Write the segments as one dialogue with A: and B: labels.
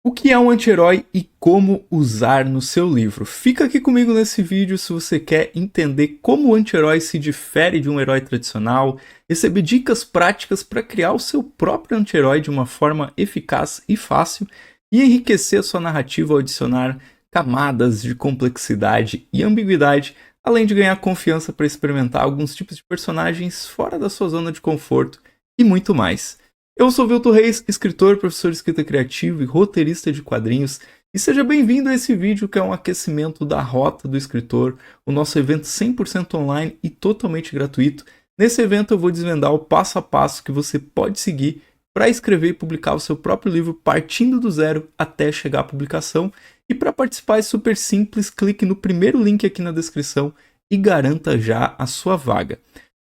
A: O que é um anti-herói e como usar no seu livro? Fica aqui comigo nesse vídeo se você quer entender como o anti-herói se difere de um herói tradicional, receber dicas práticas para criar o seu próprio anti-herói de uma forma eficaz e fácil e enriquecer a sua narrativa ao adicionar camadas de complexidade e ambiguidade, além de ganhar confiança para experimentar alguns tipos de personagens fora da sua zona de conforto e muito mais. Eu sou Vilto Reis, escritor, professor de escrita criativa e roteirista de quadrinhos, e seja bem-vindo a esse vídeo que é um aquecimento da Rota do Escritor, o nosso evento 100% online e totalmente gratuito. Nesse evento eu vou desvendar o passo a passo que você pode seguir para escrever e publicar o seu próprio livro partindo do zero até chegar à publicação. E para participar é super simples, clique no primeiro link aqui na descrição e garanta já a sua vaga.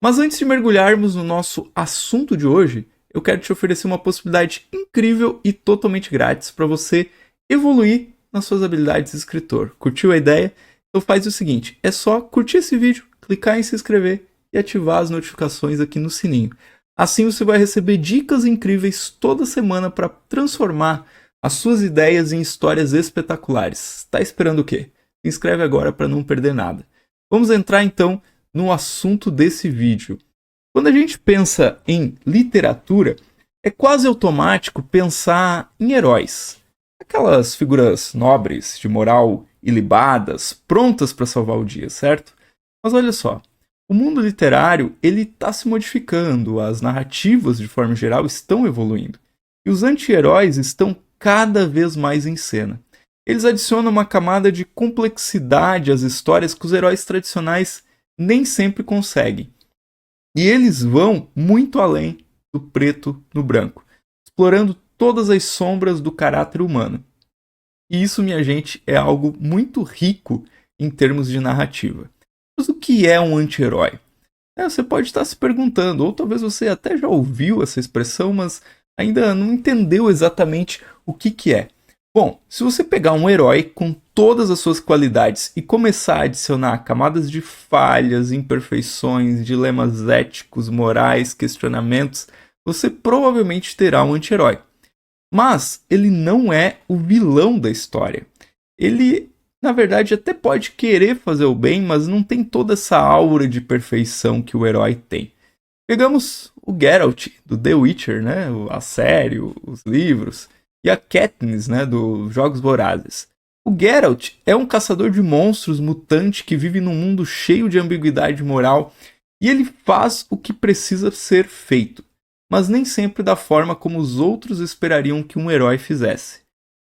A: Mas antes de mergulharmos no nosso assunto de hoje, eu quero te oferecer uma possibilidade incrível e totalmente grátis para você evoluir nas suas habilidades de escritor. Curtiu a ideia? Então faz o seguinte, é só curtir esse vídeo, clicar em se inscrever e ativar as notificações aqui no sininho. Assim você vai receber dicas incríveis toda semana para transformar as suas ideias em histórias espetaculares. Está esperando o quê? Se inscreve agora para não perder nada. Vamos entrar então no assunto desse vídeo. Quando a gente pensa em literatura, é quase automático pensar em heróis. Aquelas figuras nobres, de moral ilibadas, prontas para salvar o dia, certo? Mas olha só, o mundo literário ele está se modificando, as narrativas de forma geral estão evoluindo. E os anti-heróis estão cada vez mais em cena. Eles adicionam uma camada de complexidade às histórias que os heróis tradicionais nem sempre conseguem. E eles vão muito além do preto no branco, explorando todas as sombras do caráter humano. E isso, minha gente, é algo muito rico em termos de narrativa. Mas o que é um anti-herói? Você pode estar se perguntando, ou talvez você até já ouviu essa expressão, mas ainda não entendeu exatamente o que é. Bom, se você pegar um herói com todas as suas qualidades e começar a adicionar camadas de falhas, imperfeições, dilemas éticos, morais, questionamentos, você provavelmente terá um anti-herói. Mas ele não é o vilão da história. Ele, na verdade, até pode querer fazer o bem, mas não tem toda essa aura de perfeição que o herói tem. Pegamos o Geralt, do The Witcher, né? A série, os livros, e a Katniss, né? Dos Jogos Vorazes. O Geralt é um caçador de monstros mutante que vive num mundo cheio de ambiguidade moral e ele faz o que precisa ser feito, mas nem sempre da forma como os outros esperariam que um herói fizesse.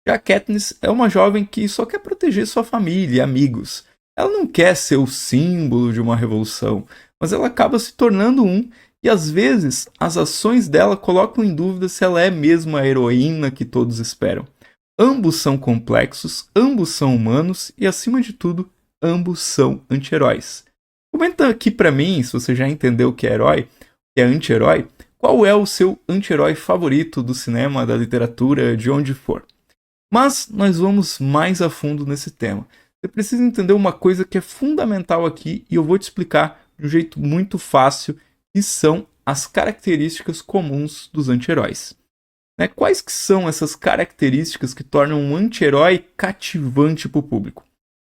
A: Já a Katniss é uma jovem que só quer proteger sua família e amigos. Ela não quer ser o símbolo de uma revolução, mas ela acaba se tornando um. E às vezes, as ações dela colocam em dúvida se ela é mesmo a heroína que todos esperam. Ambos são complexos, ambos são humanos e, acima de tudo, ambos são anti-heróis. Comenta aqui pra mim, se você já entendeu o que é herói, o que é anti-herói, qual é o seu anti-herói favorito do cinema, da literatura, de onde for. Mas nós vamos mais a fundo nesse tema. Você precisa entender uma coisa que é fundamental aqui e eu vou te explicar de um jeito muito fácil, que são as características comuns dos anti-heróis. Quais que são essas características que tornam um anti-herói cativante para o público?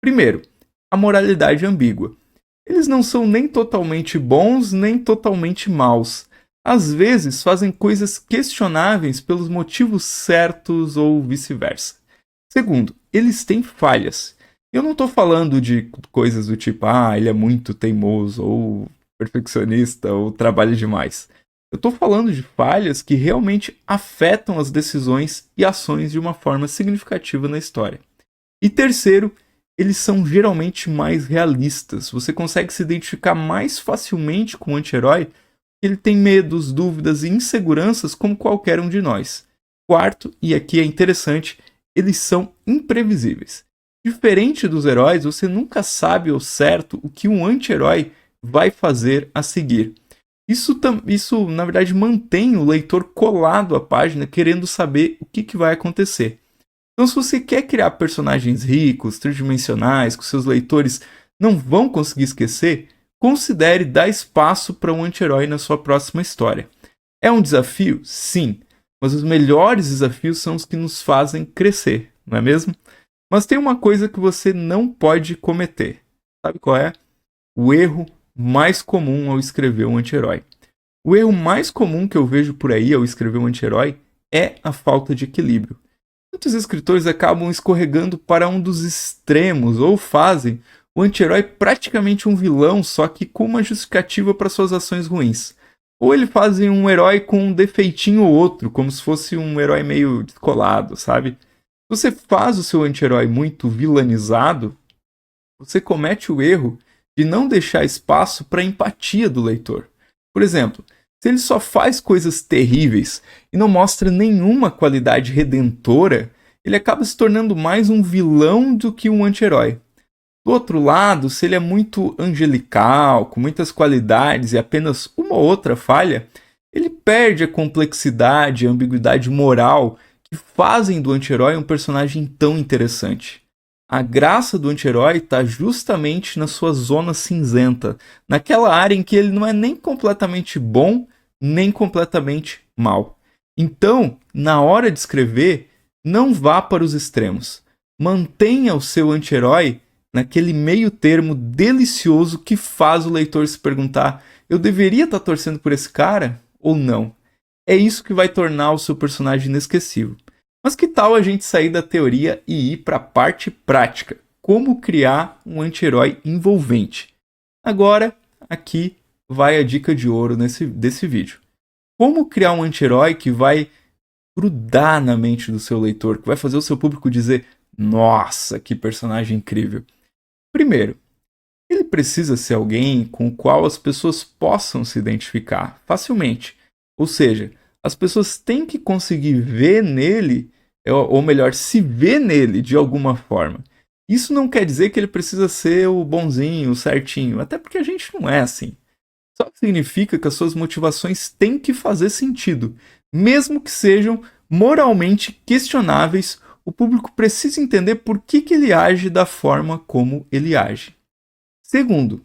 A: Primeiro, a moralidade ambígua. Eles não são nem totalmente bons, nem totalmente maus. Às vezes fazem coisas questionáveis pelos motivos certos ou vice-versa. Segundo, eles têm falhas. Eu não estou falando de coisas do tipo, ele é muito teimoso, ou perfeccionista, ou trabalha demais. Eu estou falando de falhas que realmente afetam as decisões e ações de uma forma significativa na história. E terceiro, eles são geralmente mais realistas. Você consegue se identificar mais facilmente com o anti-herói. Ele tem medos, dúvidas e inseguranças como qualquer um de nós. Quarto, e aqui é interessante, eles são imprevisíveis. Diferente dos heróis, você nunca sabe ao certo o que um anti-herói vai fazer a seguir. Isso, na verdade, mantém o leitor colado à página, querendo saber o que vai acontecer. Então, se você quer criar personagens ricos, tridimensionais, que seus leitores não vão conseguir esquecer, considere dar espaço para um anti-herói na sua próxima história. É um desafio? Sim. mas os melhores desafios são os que nos fazem crescer, não é mesmo? Mas tem uma coisa que você não pode cometer. Sabe qual é? O erro mais comum ao escrever um anti-herói. O erro mais comum que eu vejo por aí ao escrever um anti-herói é a falta de equilíbrio. Muitos escritores acabam escorregando para um dos extremos ou fazem o anti-herói praticamente um vilão, só que com uma justificativa para suas ações ruins. Ou ele fazem um herói com um defeitinho ou outro, como se fosse um herói meio descolado, sabe? Se você faz o seu anti-herói muito vilanizado, você comete o erro de não deixar espaço para a empatia do leitor. Por exemplo, se ele só faz coisas terríveis e não mostra nenhuma qualidade redentora, ele acaba se tornando mais um vilão do que um anti-herói. Do outro lado, se ele é muito angelical, com muitas qualidades e apenas uma ou outra falha, ele perde a complexidade e a ambiguidade moral que fazem do anti-herói um personagem tão interessante. A graça do anti-herói está justamente na sua zona cinzenta, naquela área em que ele não é nem completamente bom, nem completamente mal. Então, na hora de escrever, não vá para os extremos. Mantenha o seu anti-herói naquele meio termo delicioso que faz o leitor se perguntar: eu deveria estar torcendo por esse cara ou não? É isso que vai tornar o seu personagem inesquecível. Mas que tal a gente sair da teoria e ir para a parte prática? Como criar um anti-herói envolvente? Agora, aqui vai a dica de ouro desse vídeo. Como criar um anti-herói que vai grudar na mente do seu leitor, que vai fazer o seu público dizer: nossa, que personagem incrível. Primeiro, ele precisa ser alguém com o qual as pessoas possam se identificar facilmente. Ou seja, as pessoas têm que conseguir ver nele, ou melhor, se ver nele de alguma forma. Isso não quer dizer que ele precisa ser o bonzinho, o certinho, até porque a gente não é assim. Só significa que as suas motivações têm que fazer sentido. Mesmo que sejam moralmente questionáveis, o público precisa entender por que ele age da forma como ele age. Segundo,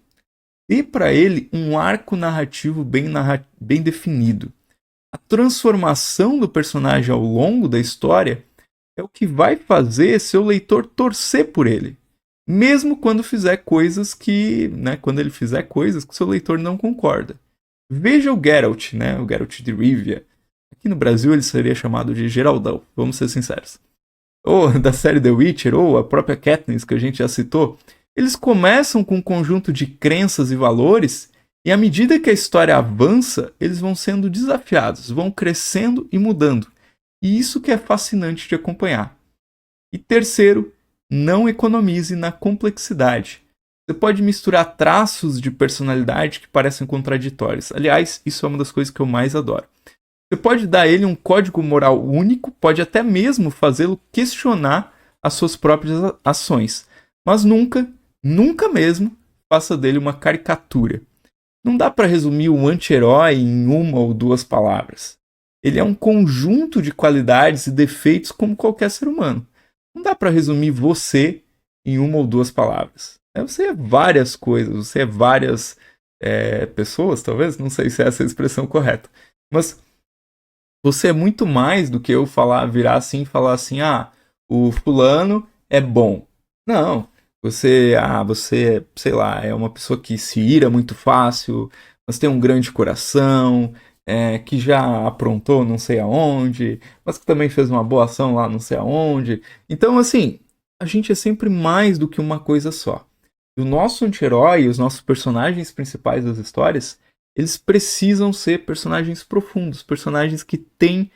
A: dê para ele um arco narrativo bem definido. A transformação do personagem ao longo da história é o que vai fazer seu leitor torcer por ele. Mesmo quando fizer coisas que, quando ele fizer coisas que seu leitor não concorda. Veja o Geralt, o Geralt de Rivia. Aqui no Brasil ele seria chamado de Geraldão, vamos ser sinceros. Ou da série The Witcher, ou a própria Katniss, que a gente já citou. Eles começam com um conjunto de crenças e valores, e à medida que a história avança, eles vão sendo desafiados, vão crescendo e mudando. E isso que é fascinante de acompanhar. E terceiro, não economize na complexidade. Você pode misturar traços de personalidade que parecem contraditórios. Aliás, isso é uma das coisas que eu mais adoro. Você pode dar a ele um código moral único, pode até mesmo fazê-lo questionar as suas próprias ações. Mas nunca mesmo faça dele uma caricatura. Não dá para resumir o anti-herói em uma ou duas palavras. Ele é um conjunto de qualidades e defeitos como qualquer ser humano. Não dá para resumir você em uma ou duas palavras. Você é várias coisas, você é várias pessoas, talvez, não sei se essa é a expressão correta. Mas você é muito mais do que eu virar assim e falar assim: o fulano é bom. Não, você, sei lá, é uma pessoa que se ira muito fácil, mas tem um grande coração, que já aprontou não sei aonde, mas que também fez uma boa ação lá não sei aonde. Então, assim, a gente é sempre mais do que uma coisa só. E o nosso anti-herói, os nossos personagens principais das histórias, eles precisam ser personagens profundos, personagens que têm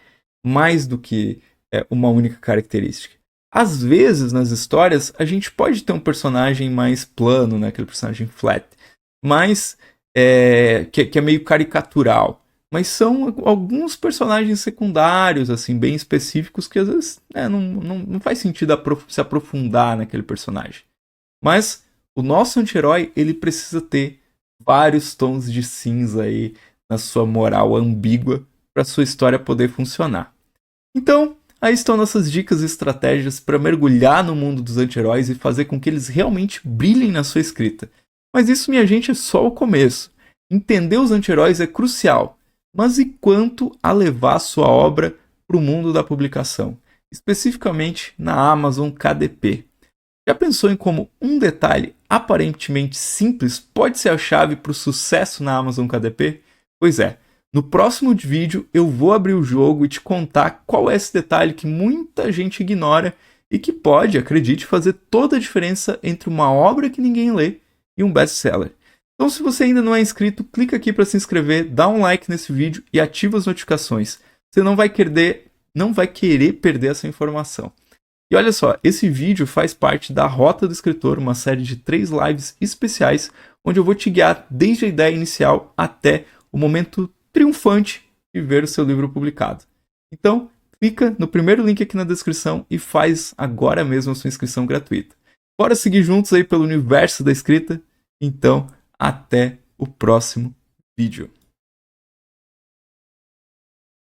A: mais do que uma única característica. Às vezes, nas histórias, a gente pode ter um personagem mais plano, aquele personagem flat, mas que é meio caricatural. Mas são alguns personagens secundários, assim, bem específicos, que às vezes não faz sentido se aprofundar naquele personagem. Mas o nosso anti-herói, ele precisa ter vários tons de cinza aí na sua moral ambígua para sua história poder funcionar. Então, aí estão nossas dicas e estratégias para mergulhar no mundo dos anti-heróis e fazer com que eles realmente brilhem na sua escrita. Mas isso, minha gente, é só o começo. Entender os anti-heróis é crucial. Mas e quanto a levar sua obra para o mundo da publicação, especificamente na Amazon KDP. Já pensou em como um detalhe aparentemente simples pode ser a chave para o sucesso na Amazon KDP? Pois é, no próximo vídeo eu vou abrir o jogo e te contar qual é esse detalhe que muita gente ignora e que pode, acredite, fazer toda a diferença entre uma obra que ninguém lê e um best-seller. Então, se você ainda não é inscrito, clica aqui para se inscrever, dá um like nesse vídeo e ativa as notificações. Você não vai querer perder essa informação. E olha só, esse vídeo faz parte da Rota do Escritor, uma série de 3 lives especiais, onde eu vou te guiar desde a ideia inicial até o momento triunfante de ver o seu livro publicado. Então, clica no primeiro link aqui na descrição e faz agora mesmo a sua inscrição gratuita. Bora seguir juntos aí pelo universo da escrita? Então, até o próximo vídeo.